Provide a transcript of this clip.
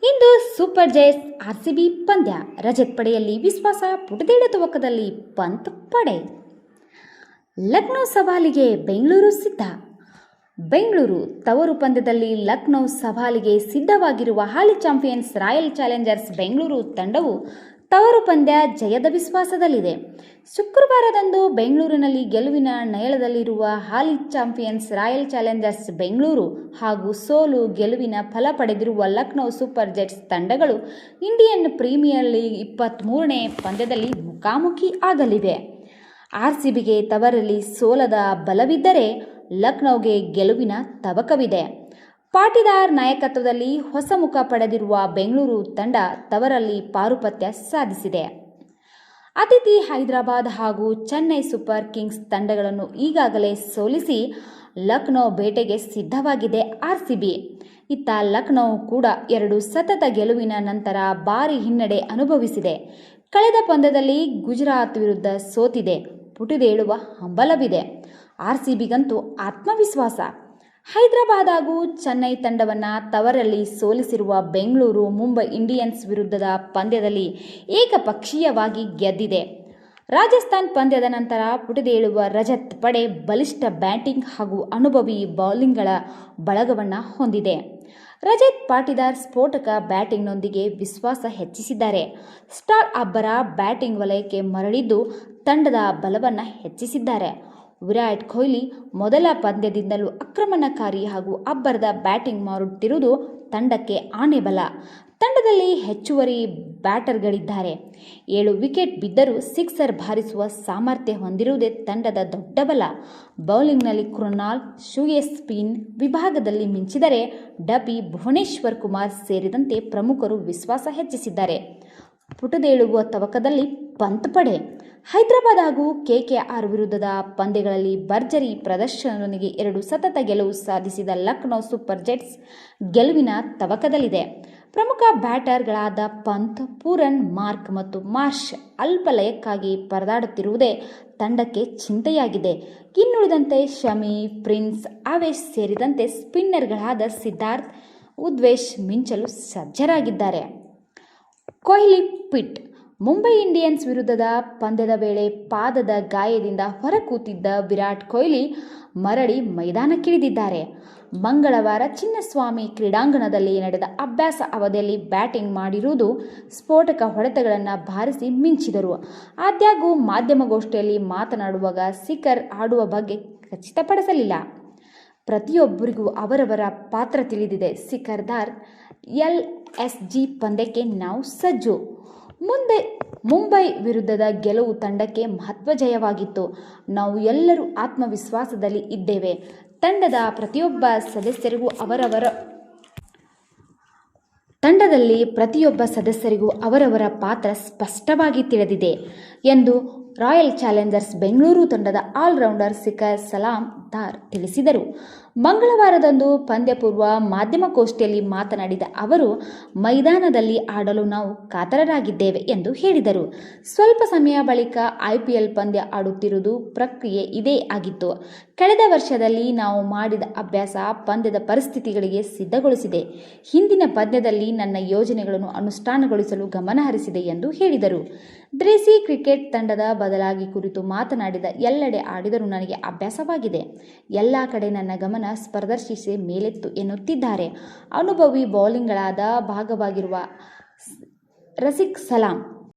ಇಂದು super Giants RCB ಪಂದ್ಯ. ರಜತ್ ಪಡೆಯಲ್ಲಿ ವಿಶ್ವಾಸ, ಪುಟದೇಳ ತವಕದಲ್ಲಿ ಪಂತ್ ಪಡೆ. ಲಕ್ನೋ ಸವಾಲಿಗೆ ಬೆಂಗಳೂರು ಸಿದ್ಧ. ಬೆಂಗಳೂರು ತವರು ಪಂದ್ಯದಲ್ಲಿ ಲಕ್ನೋ ಸವಾಲಿಗೆ ಸಿದ್ಧವಾಗಿರುವ ಹಾಲಿ ಚಾಂಪಿಯನ್ಸ್ ರಾಯಲ್ ಚಾಲೆಂಜರ್ಸ್ ಬೆಂಗಳೂರು ತಂಡವು ತವರು ಪಂದ್ಯ ಜಯದ ವಿಶ್ವಾಸದಲ್ಲಿದೆ. ಶುಕ್ರವಾರದಂದು ಬೆಂಗಳೂರಿನಲ್ಲಿ ಗೆಲುವಿನ ನಯಳದಲ್ಲಿರುವ ಹಾಲಿ ಚಾಂಪಿಯನ್ಸ್ ರಾಯಲ್ ಚಾಲೆಂಜರ್ಸ್ ಬೆಂಗಳೂರು ಹಾಗೂ ಸೋಲು ಗೆಲುವಿನ ಫಲ ಪಡೆದಿರುವ ಲಕ್ನೋ ಸೂಪರ್ ಜೈಂಟ್ಸ್ ತಂಡಗಳು ಇಂಡಿಯನ್ ಪ್ರೀಮಿಯರ್ ಲೀಗ್ 23ನೇ ಪಂದ್ಯದಲ್ಲಿ ಮುಖಾಮುಖಿ ಆಗಲಿವೆ. ಆರ್ಸಿಬಿಗೆ ತವರಲ್ಲಿ ಸೋಲದ ಬಲವಿದ್ದರೆ ಲಕ್ನೋಗೆ ಗೆಲುವಿನ ತವಕವಿದೆ. ಪಾಟಿದಾರ್ ನಾಯಕತ್ವದಲ್ಲಿ ಹೊಸ ಮುಖ ಪಡೆದಿರುವ ಬೆಂಗಳೂರು ತಂಡ ತವರಲ್ಲಿ ಪಾರುಪತ್ಯ ಸಾಧಿಸಿದೆ. ಅತಿಥಿ ಹೈದರಾಬಾದ್ ಹಾಗೂ ಚೆನ್ನೈ ಸೂಪರ್ ಕಿಂಗ್ಸ್ ತಂಡಗಳನ್ನು ಈಗಾಗಲೇ ಸೋಲಿಸಿ ಲಕ್ನೋ ಬೇಟೆಗೆ ಸಿದ್ಧವಾಗಿದೆ ಆರ್ಸಿಬಿ. ಇತ್ತ ಲಕ್ನೋ ಕೂಡ 2 ಸತತ ಗೆಲುವಿನ ನಂತರ ಭಾರೀ ಹಿನ್ನಡೆ ಅನುಭವಿಸಿದೆ. ಕಳೆದ ಪಂದ್ಯದಲ್ಲಿ ಗುಜರಾತ್ ವಿರುದ್ಧ ಸೋತಿದೆ. ಪುಟಿದೇಳುವ ಹಂಬಲವಿದೆ. ಆರ್ಸಿಬಿಗಂತೂ ಆತ್ಮವಿಶ್ವಾಸ. ಹೈದರಾಬಾದ್ ಹಾಗೂ ಚೆನ್ನೈ ತಂಡವನ್ನು ತವರಲ್ಲಿ ಸೋಲಿಸಿರುವ ಬೆಂಗಳೂರು ಮುಂಬೈ ಇಂಡಿಯನ್ಸ್ ವಿರುದ್ಧದ ಪಂದ್ಯದಲ್ಲಿ ಏಕಪಕ್ಷೀಯವಾಗಿ ಗೆದ್ದಿದೆ. ರಾಜಸ್ಥಾನ್ ಪಂದ್ಯದ ನಂತರ ಪುಟಿದೇಳುವ ರಜತ್ ಪಡೆ ಬಲಿಷ್ಠ ಬ್ಯಾಟಿಂಗ್ ಹಾಗೂ ಅನುಭವಿ ಬೌಲಿಂಗ್ಗಳ ಬಳಗವನ್ನು ಹೊಂದಿದೆ. ರಜತ್ ಪಾಟಿದಾರ್ ಸ್ಫೋಟಕ ಬ್ಯಾಟಿಂಗ್ನೊಂದಿಗೆ ವಿಶ್ವಾಸ ಹೆಚ್ಚಿಸಿದ್ದಾರೆ. ಸ್ಟಾರ್ ಅಬ್ಬರ ಬ್ಯಾಟಿಂಗ್ ವಲಯಕ್ಕೆ ಮರಳಿದ್ದು ತಂಡದ ಬಲವನ್ನು ಹೆಚ್ಚಿಸಿದ್ದಾರೆ. ವಿರಾಟ್ ಕೊಹ್ಲಿ ಮೊದಲ ಪಂದ್ಯದಿಂದಲೂ ಆಕ್ರಮಣಕಾರಿ ಹಾಗೂ ಅಬ್ಬರದ ಬ್ಯಾಟಿಂಗ್ ಮಾಡುತ್ತಿರುವುದು ತಂಡಕ್ಕೆ ಆನೆಬಲ. ತಂಡದಲ್ಲಿ ಹೆಚ್ಚುವರಿ ಬ್ಯಾಟರ್ಗಳಿದ್ದಾರೆ. 7 ವಿಕೆಟ್ ಬಿದ್ದರೂ ಸಿಕ್ಸರ್ ಬಾರಿಸುವ ಸಾಮರ್ಥ್ಯ ಹೊಂದಿರುವುದೇ ತಂಡದ ದೊಡ್ಡ ಬಲ. ಬೌಲಿಂಗ್ನಲ್ಲಿ ಕೃಣಾಲ್, ಶುಯೇಸ್ ಸ್ಪಿನ್ ವಿಭಾಗದಲ್ಲಿ ಮಿಂಚಿದರೆ ಡಬಿ, ಭುವನೇಶ್ವರ್ ಕುಮಾರ್ ಸೇರಿದಂತೆ ಪ್ರಮುಖರು ವಿಶ್ವಾಸ ಹೆಚ್ಚಿಸಿದ್ದಾರೆ. ಪುಟದೇಳುವ ತವಕದಲ್ಲಿ ಪಂತ್ ಪಡೆ. ಹೈದರಾಬಾದ್ ಹಾಗೂ ಕೆಕೆಆರ್ ವಿರುದ್ಧದ ಪಂದ್ಯಗಳಲ್ಲಿ ಭರ್ಜರಿ ಪ್ರದರ್ಶನದೊಂದಿಗೆ 2 ಸತತ ಗೆಲುವು ಸಾಧಿಸಿದ ಲಕ್ನೋ ಸೂಪರ್ ಜೈಂಟ್ಸ್ ಗೆಲುವಿನ ತವಕದಲ್ಲಿದೆ. ಪ್ರಮುಖ ಬ್ಯಾಟರ್ಗಳಾದ ಪಂತ್, ಪೂರನ್, ಮಾರ್ಕ್ ಮತ್ತು ಮಾರ್ಷ್ ಅಲ್ಪ ಲಯಕ್ಕಾಗಿ ಪರದಾಡುತ್ತಿರುವುದೇ ತಂಡಕ್ಕೆ ಚಿಂತೆಯಾಗಿದೆ. ಇನ್ನುಳಿದಂತೆ ಶಮಿ, ಪ್ರಿನ್ಸ್, ಆವೇಶ್ ಸೇರಿದಂತೆ ಸ್ಪಿನ್ನರ್ಗಳಾದ ಸಿದ್ಧಾರ್ಥ್, ಉದ್ವೇಶ್ ಮಿಂಚಲು ಸಜ್ಜರಾಗಿದ್ದಾರೆ. ಕೊಹ್ಲಿ ಫಿಟ್. ಮುಂಬೈ ಇಂಡಿಯನ್ಸ್ ವಿರುದ್ಧದ ಪಂದ್ಯದ ವೇಳೆ ಪಾದದ ಗಾಯದಿಂದ ಹೊರಕೂತಿದ್ದ ವಿರಾಟ್ ಕೊಹ್ಲಿ ಮರಳಿ ಮೈದಾನಕ್ಕಿಳಿದಿದ್ದಾರೆ. ಮಂಗಳವಾರ ಚಿನ್ನಸ್ವಾಮಿ ಕ್ರೀಡಾಂಗಣದಲ್ಲಿ ನಡೆದ ಅಭ್ಯಾಸ ಅವಧಿಯಲ್ಲಿ ಬ್ಯಾಟಿಂಗ್ ಮಾಡಿರುವುದು ಸ್ಫೋಟಕ ಹೊಡೆತಗಳನ್ನು ಬಾರಿಸಿ ಮಿಂಚಿದರು. ಆದಾಗ್ಯೂ ಮಾಧ್ಯಮಗೋಷ್ಠಿಯಲ್ಲಿ ಮಾತನಾಡುವಾಗ ಸಿಕ್ಕರ್ ಆಡುವ ಬಗ್ಗೆ ಖಚಿತಪಡಿಸಲಿಲ್ಲ. ಪ್ರತಿಯೊಬ್ಬರಿಗೂ ಅವರವರ ಪಾತ್ರ ತಿಳಿದಿದೆ. ಸಿಕರ್ದಾರ್ LSG ಪಂದ್ಯಕ್ಕೆ ನಾವು ಸಜ್ಜು. ಮುಂಬೈ ವಿರುದ್ಧದ ಗೆಲುವು ತಂಡಕ್ಕೆ ಮಹತ್ವ ಜಯವಾಗಿತ್ತು. ನಾವು ಎಲ್ಲರೂ ಆತ್ಮವಿಶ್ವಾಸದಲ್ಲಿ ಇದ್ದೇವೆ. ತಂಡದಲ್ಲಿ ಪ್ರತಿಯೊಬ್ಬ ಸದಸ್ಯರಿಗೂ ಅವರವರ ಪಾತ್ರ ಸ್ಪಷ್ಟವಾಗಿ ತಿಳಿದಿದೆ ಎಂದು ರಾಯಲ್ ಚಾಲೆಂಜರ್ಸ್ ಬೆಂಗಳೂರು ತಂಡದ ಆಲ್ರೌಂಡರ್ ಶಿಖರ್ ಸಲಾಂದಾರ್ ತಿಳಿಸಿದರು. ಮಂಗಳವಾರದಂದು ಪಂದ್ಯಪೂರ್ವ ಮಾಧ್ಯಮಗೋಷ್ಠಿಯಲ್ಲಿ ಮಾತನಾಡಿದ ಅವರು, ಮೈದಾನದಲ್ಲಿ ಆಡಲು ನಾವು ಕಾತರರಾಗಿದ್ದೇವೆ ಎಂದು ಹೇಳಿದರು. ಸ್ವಲ್ಪ ಸಮಯ ಬಳಿಕ IPL ಪಂದ್ಯ ಆಡುತ್ತಿರುವುದು ಪ್ರಕ್ರಿಯೆ ಇದೇ ಆಗಿತ್ತು. ಕಳೆದ ವರ್ಷದಲ್ಲಿ ನಾವು ಮಾಡಿದ ಅಭ್ಯಾಸ ಪಂದ್ಯದ ಪರಿಸ್ಥಿತಿಗಳಿಗೆ ಸಿದ್ಧಗೊಳಿಸಿದೆ. ಹಿಂದಿನ ಪಂದ್ಯದಲ್ಲಿ ನನ್ನ ಯೋಜನೆಗಳನ್ನು ಅನುಷ್ಠಾನಗೊಳಿಸಲು ಗಮನಹರಿಸಿದೆ ಎಂದು ಹೇಳಿದರು. ದೇಸಿ ಕ್ರಿಕೆಟ್ ತಂಡದ ಬದಲಾಗಿ ಕುರಿತು ಮಾತನಾಡಿದ, ಎಲ್ಲೆಡೆ ಆಡಿದರೂ ನನಗೆ ಅಭ್ಯಾಸವಾಗಿದೆ. ಎಲ್ಲ ಕಡೆ ನನ್ನ ಗಮನ ಪ್ರದರ್ಶಿಸಿ ಮೇಲೆತ್ತು ಎನ್ನುತ್ತಿದ್ದಾರೆ ಅನುಭವಿ ಬೌಲಿಂಗ್ಗಳಾದ ಭಾಗವಾಗಿರುವ ರಸಿಕ್ ಸಲಾಂ.